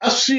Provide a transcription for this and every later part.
80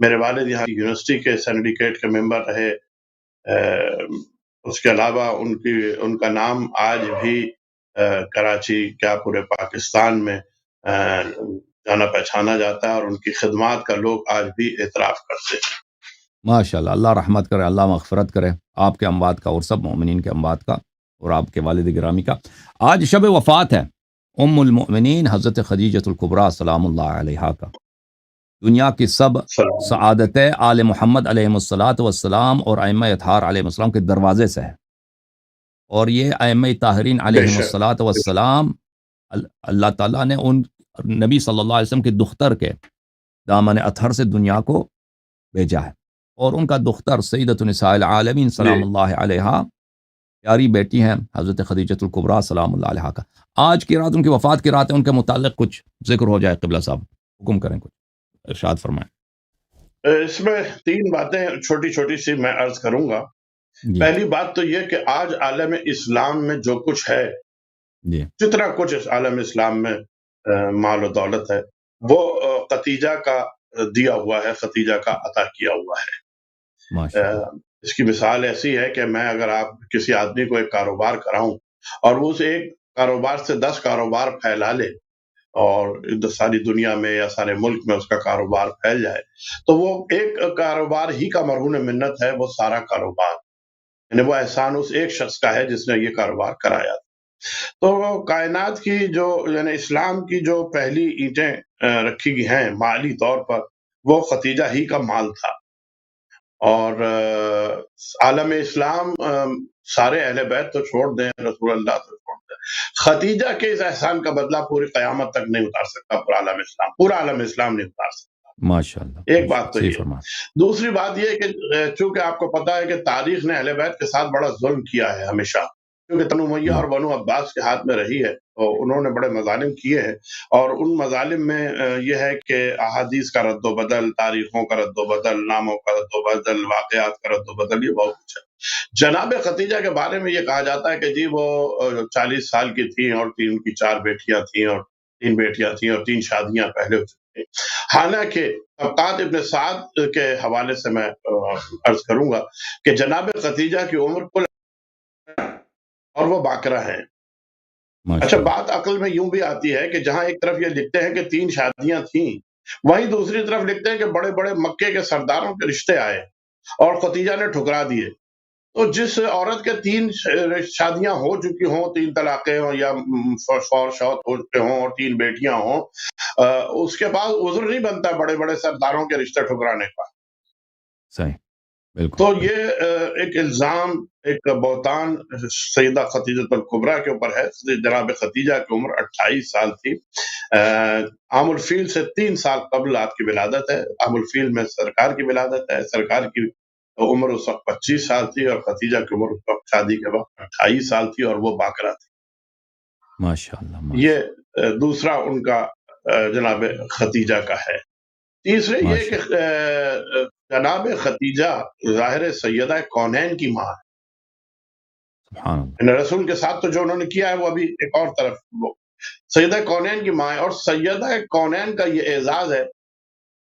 میرے والد یہاں کی یونیورسٹی کے سینڈیکیٹ کے ممبر رہے. اس کے علاوہ ان کا نام آج بھی کراچی کیا پورے پاکستان میں جانا پہچانا جاتا ہے، اور ان کی خدمات کا لوگ آج بھی اعتراف کرتے ہیں. ماشاء اللہ، اللہ رحمت کرے، اللہ مغفرت کرے آپ کے اموات کا اور سب مومنین کے اموات کا اور آپ کے والد گرامی کا. آج شب وفات ہے ام المؤمنین حضرت خدیجۃ الکبریٰ سلام اللہ علیہا کا. دنیا کی سب سلام. سعادتیں آل محمد علیہ الصلاۃ والسلام اور ائمہ اطہار علیہ السلام کے دروازے سے ہے، اور یہ ائمہ طاہرین بے علیہ شک. الصلاۃ والسلام اللہ تعالیٰ نے ان نبی صلی اللہ علیہ وسلم کی دختر کے دامن اطہر سے دنیا کو بھیجا ہے، اور ان کا دختر سیدۃ نساء العالمین جی. سلام اللہ علیہا پیاری بیٹی ہیں حضرت خدیجۃ الکبریٰ سلام اللہ علیہا کا. آج کی رات ان کی وفات کی رات ہے، ان کے متعلق کچھ ذکر ہو جائے. قبلہ صاحب حکم کریں، کچھ ارشاد فرمائیں. اس میں 3 باتیں چھوٹی چھوٹی سی میں عرض کروں گا. جی پہلی بات تو یہ کہ آج عالم اسلام میں جو کچھ ہے، جی جتنا کچھ اس عالم اسلام میں مال و دولت ہے، وہ ختیجہ کا دیا ہوا ہے، ختیجہ کا عطا کیا ہوا ہے. ماشاء اللہ. اس کی مثال ایسی ہے کہ میں اگر آپ کسی آدمی کو ایک کاروبار کراؤں اور وہ اس ایک کاروبار سے 10 کاروبار پھیلا لے، اور ساری دنیا میں یا سارے ملک میں اس کا کاروبار پھیل جائے، تو وہ ایک کاروبار ہی کا مرہون منت ہے، وہ سارا کاروبار، یعنی وہ احسان اس ایک شخص کا ہے جس نے یہ کاروبار کرایا. تو کائنات کی جو یعنی اسلام کی جو پہلی اینٹیں رکھی گئی ہیں مالی طور پر، وہ ختیجہ ہی کا مال تھا. اور عالم اسلام سارے اہل بیت تو چھوڑ دیں، رسول اللہ تو چھوڑ دیں، ختیجہ کے اس احسان کا بدلہ پوری قیامت تک نہیں اتار سکتا پورا عالم اسلام نہیں اتار سکتا. ماشاء اللہ، ایک ماشاء بات اللہ، تو صحیح یہ. فرما. دوسری بات یہ کہ چونکہ آپ کو پتا ہے کہ تاریخ نے اہل بیت کے ساتھ بڑا ظلم کیا ہے ہمیشہ، کیونکہ بنو امیہ جی اور بنو عباس کے ہاتھ میں رہی ہے، اور انہوں نے بڑے مظالم کیے ہیں. اور ان مظالم میں یہ ہے کہ احادیث کا رد و بدل، تاریخوں کا رد و بدل، ناموں کا رد و بدل، واقعات کا رد و بدل، یہ بہت کچھ ہے. جناب ختیجہ کے بارے میں یہ کہا جاتا ہے کہ جی وہ 40 سال کی تھیں، اور ان کی 4 بیٹیاں تھیں، اور 3 بیٹیاں تھیں، اور 3 شادیاں پہلے ہو چکی تھیں. حالانکہ طبقات ابن سعد کے حوالے سے میں عرض کروں گا کہ جناب ختیجہ کی عمر کل، اور وہ باقرہ ہیں. اچھا، ماشاء اللہ. بات عقل میں یوں بھی آتی ہے کہ جہاں ایک طرف یہ لکھتے ہیں کہ 3 شادیاں تھیں، وہیں دوسری طرف لکھتے ہیں کہ بڑے بڑے مکے کے سرداروں کے رشتے آئے اور ختیجہ نے ٹھکرا دیے. تو جس عورت کے 3 شادیاں ہو چکی ہوں، 3 طلاقیں ہوں، یا شوہر شوہر ہو چکے ہوں، اور 3 بیٹیاں ہوں، اس کے بعد عذر نہیں بنتا بڑے بڑے سرداروں کے رشتے ٹھکرانے کا. صحیح، بالکل تو بالکل. یہ ایک الزام، ایک بہتان سیدہ ختیجۃ الکبریٰ کے اوپر ہے. جناب ختیجہ کی عمر 28 سال تھی. عام الفیل سے 3 سال قبل آپ کی ولادت ہے. عام الفیل میں سرکار کی ولادت ہے. سرکار کی عمر اس وقت 25 سال تھی، اور ختیجہ کی عمر اس وقت شادی کے وقت 28 سال تھی، اور وہ باقرہ تھی. ماشاء اللہ، ماشاء یہ دوسرا ان کا جناب ختیجہ کا ہے. تیسرے اللہ، یہ ماشاء کہ اللہ. جناب ختیجہ ظاہر سیدہ کونین کی ماں ہے. سبحان اللہ. یعنی رسول کے ساتھ تو جو انہوں نے کیا ہے وہ ابھی ایک اور طرف، وہ سیدہ کونین کی ماں ہے. اور سیدہ کونین کا یہ اعزاز ہے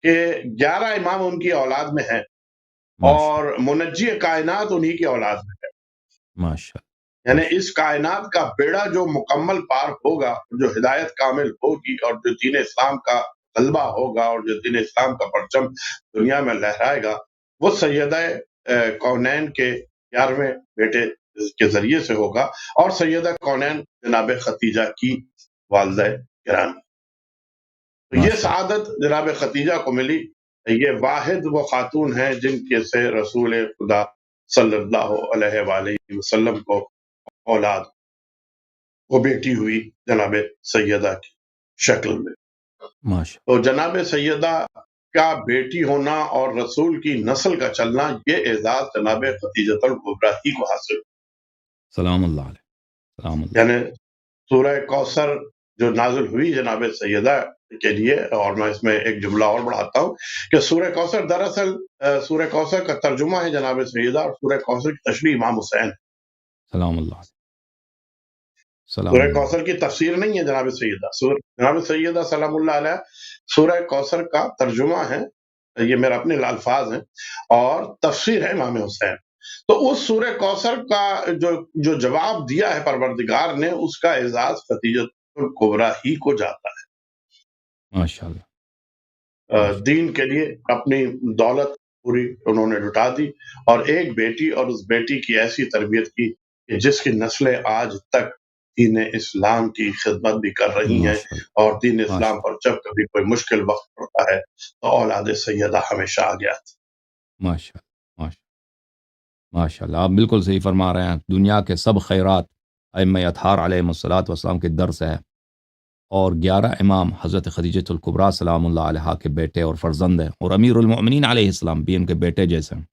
کہ 11 امام ان کی اولاد میں ہیں، ماشاء اور منجی کائنات انہی کی اولاد میں ہے. اللہ، ماشاء اللہ، یعنی ماشاء اس کائنات کا بیڑا جو مکمل پار ہوگا، جو ہدایت کامل ہوگی، اور جو دین اسلام کا غلبہ ہوگا، اور جو دین اسلام کا پرچم دنیا میں لہرائے گا، وہ سیدہ کونین کے 11ویں بیٹے کے ذریعے سے ہوگا، اور سیدہ کونین جناب ختیجہ کی والدہ گرامی. تو یہ ماشاء اللہ. سعادت جناب ختیجہ کو ملی. یہ واحد وہ خاتون ہیں جن کے سے رسول خدا صلی اللہ علیہ وآلہ وسلم کو اولاد، وہ بیٹی ہوئی جناب سیدہ کی شکل میں. ماشاء تو جناب سیدہ کا بیٹی ہونا اور رسول کی نسل کا چلنا، یہ اعزاز جناب ختیجۃ الکبریٰ ہی کو حاصل. سلام اللہ علیہ، سلام اللہ. یعنی سورہ کوثر جو نازل ہوئی جناب سیدہ کے لیے، اور میں اس میں ایک جملہ اور بڑھاتا ہوں کہ سورہ کوثر دراصل سورہ کوثر کا ترجمہ ہے جناب سیدہ، اور سورہ کوثر کی تشریح امام حسین. سلام اللہ علیہ، سلام سورہ اللہ علیہ. کوثر کی تفسیر نہیں ہے جناب سیدہ. جناب سیدہ سلام اللہ علیہ سورہ کوثر کا ترجمہ ہے، یہ میرا اپنے الفاظ ہیں، اور تفسیر ہے امام حسین۔ تو اس سورہ کوثر کا جو جواب دیا ہے پروردگار نے، اس کا اعزاز خدیجہ الکبریٰ ہی کو جاتا ماشاء اللہ، ہے۔ ماشاء دین کے لیے اپنی دولت پوری انہوں نے لٹا دی، اور ایک بیٹی، اور اس بیٹی کی ایسی تربیت کی کہ جس کی نسلیں آج تک دین اسلام کی خدمت بھی کر رہی ہیں، ماشاء اللہ، اور دین اسلام ماشاء پر جب کبھی کوئی مشکل وقت پڑتا ہے تو اولاد سیدہ ہمیشہ آگے آتی۔ ماشاء اللہ، ماشاء اللہ، آپ بالکل صحیح فرما رہے ہیں۔ دنیا کے سب خیرات ائمہ اطہار علیہم الصلوۃ والسلام کے در سے ہے، اور 11 امام حضرت خدیجہ الکبریٰ سلام اللہ علیہا کے بیٹے اور فرزند ہیں، اور امیر المؤمنین علیہ السلام بھی ان کے بیٹے جیسے ہیں،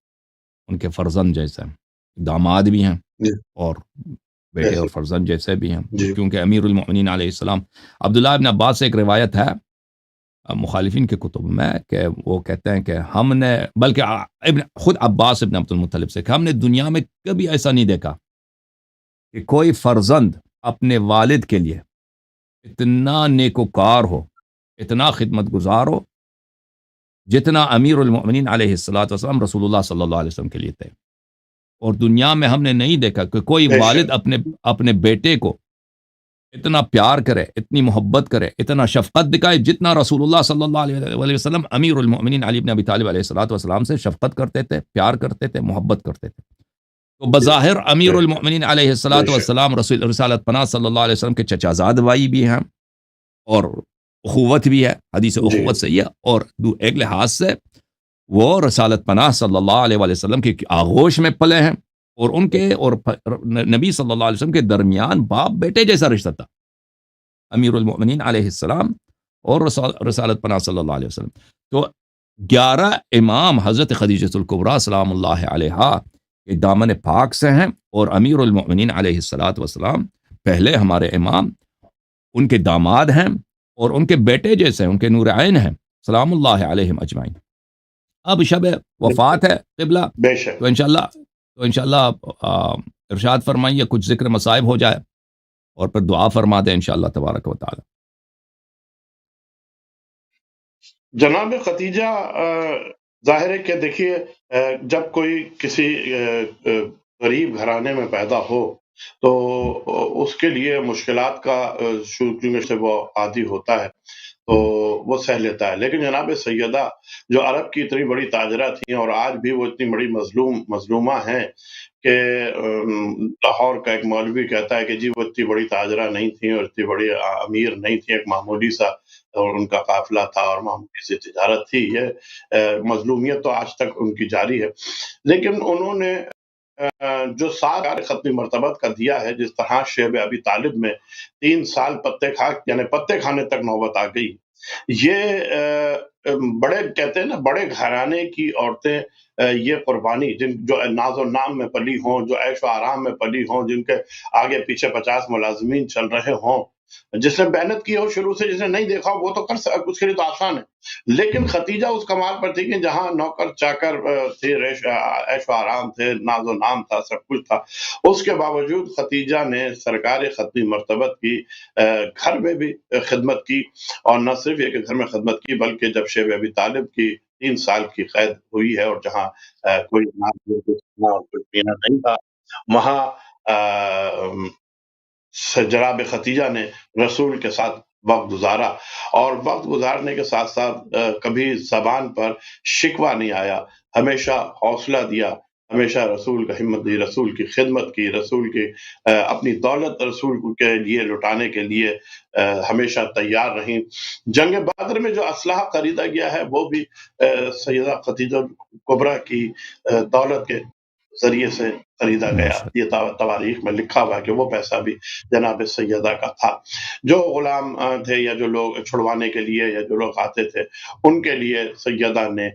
ان کے فرزند جیسے ہیں، داماد بھی ہیں جی، اور بیٹے اور جیسے فرزند جیسے بھی ہیں، جی کیونکہ امیر المؤمنین علیہ السلام، عبداللہ ابن عباس سے ایک روایت ہے مخالفین کے کتب میں کہ وہ کہتے ہیں کہ ہم نے، بلکہ خود عباس ابن عبد المطلب سے، کہ ہم نے دنیا میں کبھی ایسا نہیں دیکھا کہ کوئی فرزند اپنے والد کے لیے اتنا نیکوکار ہو، اتنا خدمت گزار ہو، جتنا امیر المؤمنین علیہ الصلوۃ والسلام رسول اللہ صلی اللہ علیہ وسلم کے لیے تھے۔ اور دنیا میں ہم نے نہیں دیکھا کہ کوئی بے والد شک اپنے بیٹے کو اتنا پیار کرے، اتنی محبت کرے، اتنا شفقت دکھائے، جتنا رسول اللہ صلی اللہ علیہ وسلم امیر المؤمنین علی بن ابی طالب علیہ الصلوۃ والسلام سے شفقت کرتے تھے، پیار کرتے تھے، محبت کرتے تھے۔ تو بظاہر امیر بے شک المؤمنین علیہ بے الصلوۃ شک والسلام رسالت پناہ صلی اللہ علیہ وسلم کے چچا زاد بھائی بھی ہیں، اور اخوت بھی ہے، حدیث جی اخوت صحیح ہے، اور ایک لحاظ سے وہ رسالت پناہ صلی اللہ علیہ وسلم کی آغوش میں پلے ہیں، اور ان کے اور نبی صلی اللہ علیہ وسلم کے درمیان باپ بیٹے جیسا رشتہ تھا، امیر المؤمنین علیہ السلام اور رسالت پناہ صلی اللہ علیہ وسلم۔ تو 11 امام حضرت خدیجہ الکبریٰ سلام اللہ علیہا کے دامن پاک سے ہیں، اور امیر المؤمنین علیہ الصلوۃ والسلام پہلے ہمارے امام، ان کے داماد ہیں، اور ان کے بیٹے جیسے ہیں، ان کے نور عین ہیں، سلام اللہ علیہم اجمعین۔ اب شب وفات ہے قبلہ، بے شک تو انشاءاللہ ارشاد فرمائیے، کچھ ذکر مصائب ہو جائے، اور پھر دعا فرما دیں انشاءاللہ تبارک و تعالی۔ جناب خدیجہ، ظاہر ہے کہ دیکھیے، جب کوئی کسی غریب گھرانے میں پیدا ہو تو اس کے لیے مشکلات کا شروع سے وہ عادی ہوتا ہے، تو وہ سہ لیتا ہے۔ لیکن جناب سیدہ جو عرب کی اتنی بڑی تاجرہ تھیں، اور آج بھی وہ اتنی بڑی مظلومہ ہیں کہ لاہور کا ایک مولوی کہتا ہے کہ جی وہ اتنی بڑی تاجرہ نہیں تھیں، اور اتنی بڑی امیر نہیں تھیں، ایک معمولی سا اور ان کا قافلہ تھا، اور معمولی سی تجارت تھی۔ یہ مظلومیت تو آج تک ان کی جاری ہے، لیکن انہوں نے جو ساتھ ختم مرتبت کا دیا ہے، جس طرح شیب ابی طالب میں 3 سال یعنی پتے کھانے تک نوبت آ گئی، یہ بڑے کہتے ہیں نا، بڑے گھرانے کی عورتیں یہ قربانی، جو ناز و نام میں پلی ہوں، جو عیش و آرام میں پلی ہوں، جن کے آگے پیچھے 50 ملازمین چل رہے ہوں، جس نے محنت کی ہو شروع سے، جس نے نہیں دیکھا ہو وہ تو اس کے لیے تو آسان ہے، لیکن ختیجہ اس کمال پر تھی کہ جہاں نوکر چاکر تھے، عیش و آرام تھے، ناز و نام تھا، سب کچھ تھا، اس کے باوجود ختیجہ نے سرکار ختمی مرتبت کی گھر میں بھی خدمت کی، اور نہ صرف یہ کہ گھر میں خدمت کی، بلکہ جب شیب ابی طالب کی 3 سال کی قید ہوئی ہے، اور جہاں کوئی کچھ پینا نہیں تھا، وہاں جناب ختیجہ نے رسول کے ساتھ وقت گزارا، اور وقت گزارنے کے ساتھ ساتھ کبھی زبان پر شکوہ نہیں آیا، ہمیشہ حوصلہ دیا، ہمیشہ رسول کا ہمت دی، رسول کی خدمت کی، رسول کی اپنی دولت رسول کے لیے لٹانے کے لیے ہمیشہ تیار رہیں۔ جنگ بدر میں جو اسلحہ خریدا گیا ہے، وہ بھی سیدہ خدیجہ کبریٰ کی دولت کے ذریعے سے خریدا گیا۔ ماشاء یہ تواریخ میں لکھا ہوا ہے کہ وہ پیسہ بھی جناب سیدہ کا تھا۔ جو غلام تھے، یا جو لوگ چھڑوانے کے لیے، یا جو لوگ آتے تھے، ان کے لیے سیدہ نے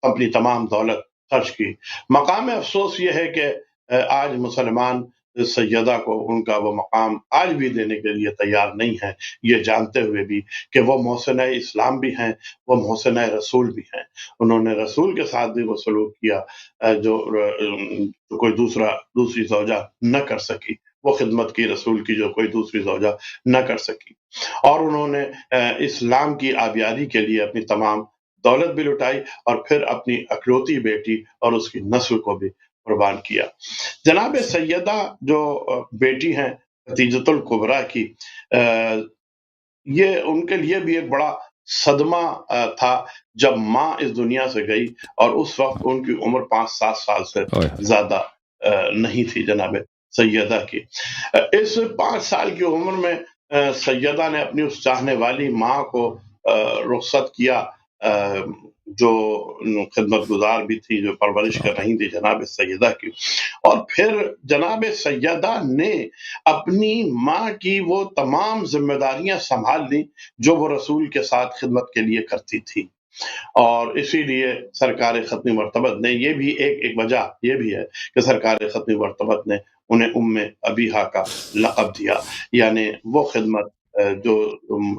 اپنی تمام دولت خرچ کی۔ مقام افسوس یہ ہے کہ آج مسلمان سیدہ کو ان کا وہ مقام آج بھی دینے کے لیے تیار نہیں ہے، یہ جانتے ہوئے بھی کہ وہ محسنہ اسلام بھی ہیں، وہ محسنہ رسول بھی ہیں۔ انہوں نے رسول کے ساتھ بھی وہ سلوک کیا جو کوئی دوسری زوجہ نہ کر سکی، وہ خدمت کی رسول کی جو کوئی دوسری زوجہ نہ کر سکی، اور انہوں نے اسلام کی آبیاری کے لیے اپنی تمام دولت بھی لٹائی اور پھر اپنی اکلوتی بیٹی اور اس کی نسل کو بھی قربان کیا۔ جناب سیدہ جو بیٹی ہیں خدیجۃ الکبریٰ کی، یہ ان کے لیے بھی ایک بڑا صدمہ تھا جب ماں اس دنیا سے گئی، اور اس وقت ان کی عمر 5-7 سال سے اوئے ہوئے، زیادہ نہیں تھی جناب سیدہ کی۔ اس 5 سال کی عمر میں سیدہ نے اپنی اس چاہنے والی ماں کو رخصت کیا، جو خدمت گزار بھی تھی، جو پرورش کر رہی تھی جناب سیدہ کی، اور پھر جناب سیدہ نے اپنی ماں کی وہ تمام ذمہ داریاں سنبھال لیں جو وہ رسول کے ساتھ خدمت کے لیے کرتی تھی، اور اسی لیے سرکار ختم مرتبت نے یہ بھی ایک وجہ یہ بھی ہے کہ سرکار ختم مرتبت نے انہیں ام ابیہا کا لقب دیا، یعنی وہ خدمت جو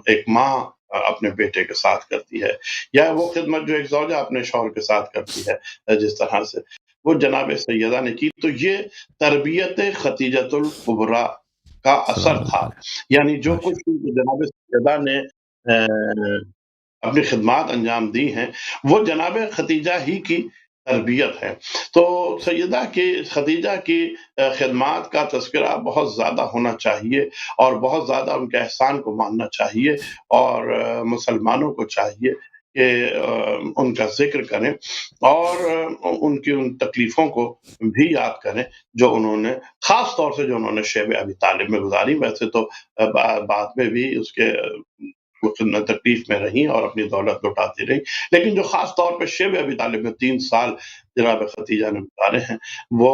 ایک ماں اپنے بیٹے کے ساتھ کرتی ہے، یا وہ خدمت جو ایک زوجہ اپنے شوہر کے ساتھ کرتی ہے، جس طرح سے وہ جناب سیدہ نے کی، تو یہ تربیت خدیجۃ الکبریٰ کا سلام اثر اللہ تھا۔ علیہ، یعنی جو ماشاء کچھ جناب سیدہ نے اپنی خدمات انجام دی ہیں، وہ جناب خدیجہ ہی کی تربیت ہے۔ تو خدیجہ کی خدمات کا تذکرہ بہت زیادہ ہونا چاہیے، اور بہت زیادہ ان کے احسان کو ماننا چاہیے، اور مسلمانوں کو چاہیے کہ ان کا ذکر کریں، اور ان کی ان تکلیفوں کو بھی یاد کریں جو انہوں نے، خاص طور سے جو انہوں نے شیب ابی طالب میں گزاری۔ ویسے تو بعد میں بھی اس کے وہ تکلیف میں رہی اور اپنی دولت لوٹاتی رہی، لیکن جو خاص طور پہ شیب ابی طالب میں 3 سال جناب خدیجہ نے گزارے ہیں، وہ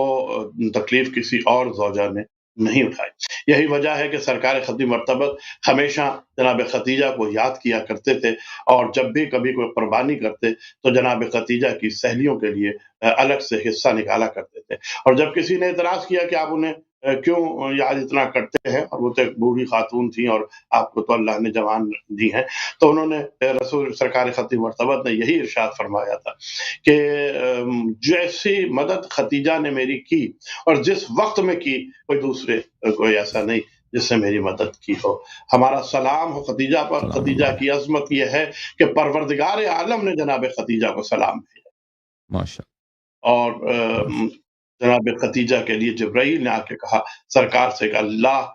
تکلیف کسی اور زوجہ نے نہیں اٹھائی۔ یہی وجہ ہے کہ سرکار ختم مرتبت ہمیشہ جناب خدیجہ کو یاد کیا کرتے تھے، اور جب بھی کبھی کوئی قربانی کرتے تو جناب خدیجہ کی سہیلیوں کے لیے الگ سے حصہ نکالا کرتے تھے، اور جب کسی نے اعتراض کیا کہ آپ انہیں کیوں یاد اتنا کرتے ہیں، اور وہ تو ایک بوڑھی خاتون تھیں اور آپ کو تو اللہ نے جوان دی ہیں، تو انہوں نے رسول سرکار ختم مرتبت نے یہی ارشاد فرمایا تھا کہ جیسی مدد خدیجہ نے میری کی اور جس وقت میں کی، کوئی ایسا نہیں جس سے میری مدد کی ہو۔ ہمارا سلام ہو خدیجہ پر۔ سلام اللہ خدیجہ علیہ، کی عظمت یہ ہے کہ پروردگار عالم نے جناب خدیجہ کو سلام بھیجا، ماشاء اور اللہ، جناب خدیجہ کے لیے جبرائیل نے آ کے کہا سرکار سے کہ اللہ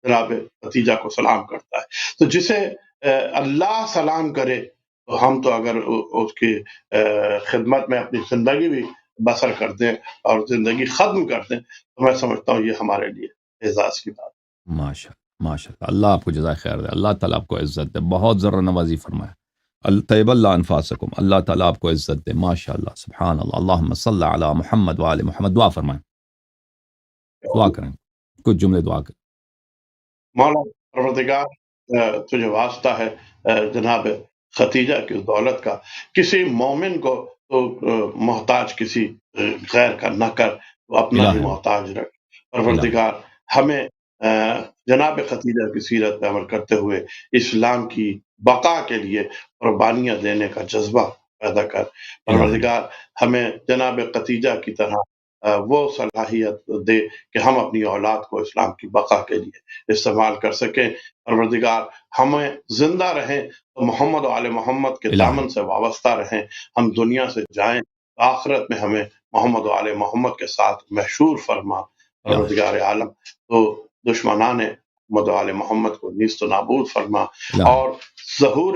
جناب خدیجہ کو سلام کرتا ہے۔ تو جسے اللہ سلام کرے، تو ہم تو اگر اس کی خدمت میں اپنی زندگی بھی بسر کر دیں اور زندگی ختم کر دیں، تو میں سمجھتا ہوں یہ ہمارے لیے اعزاز کی بات ہے۔ ماشاء اللہ، ماشاء اللہ، اللہ آپ کو جزائے خیر دے، اللہ تعالیٰ آپ کو عزت دے، بہت ذرا نوازی فرمائے، طیب اللہ انفاسکم، اللہ تعالیٰ آپ کو عزت دے، ماشاء اللہ، سبحان اللہ، اللہم صلی علی محمد وآل محمد، دعا فرمائیں، دعا کریں، کچھ جملے دعا کریں۔ مولا پروردگار، تجھے واسطہ ہے جناب خدیجہ کی دولت کا، کسی مومن کو تو محتاج کسی غیر کا نہ کر، تو اپنا ہی الہی محتاج رکھ۔ الہی پروردگار، ہمیں جناب خدیجہ کی سیرت پہ عمل کرتے ہوئے اسلام کی بقا کے لیے قربانیاں دینے کا جذبہ پیدا کر۔ الہی پروردگار، ہمیں جناب خدیجہ کی طرح وہ صلاحیت دے کہ ہم اپنی اولاد کو اسلام کی بقا کے لیے استعمال کر سکیں۔ پروردگار، ہمیں زندہ رہیں تو محمد و آل محمد کے الہی دامن سے وابستہ رہیں، ہم دنیا سے جائیں تو آخرت میں ہمیں محمد و آل محمد کے ساتھ محشور فرما۔ الہی پروردگار عالم، تو دشمنان محمد و آل محمد کو نیست و نابود فرما، الہی اور ظہور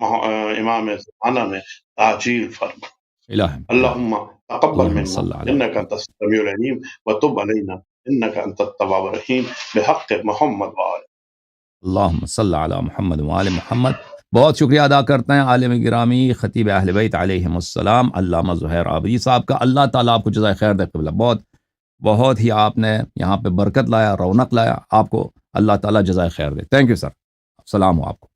امام زمانہ میں تعجیل فرما۔ الہی اللهم تقبل اللہم منا صلی علی انك محمد، انت السميع العليم وتب علينا انك انت التواب الرحيم بحق محمد وآله۔ اللہم صلی علی محمد وآل محمد۔ بہت شکریہ ادا کرتے ہیں عالم گرامی خطیب اہل بیت علیہم السلام علامہ زہیر عابدی صاحب کا، اللہ تعالیٰ آپ کو جزائے خیر دے قبلہ، بہت ہی آپ نے یہاں پہ برکت لایا، رونق لایا، آپ کو اللہ تعالیٰ جزائے خیر دے۔ تھینک یو سر، السلام ہو آپ کو۔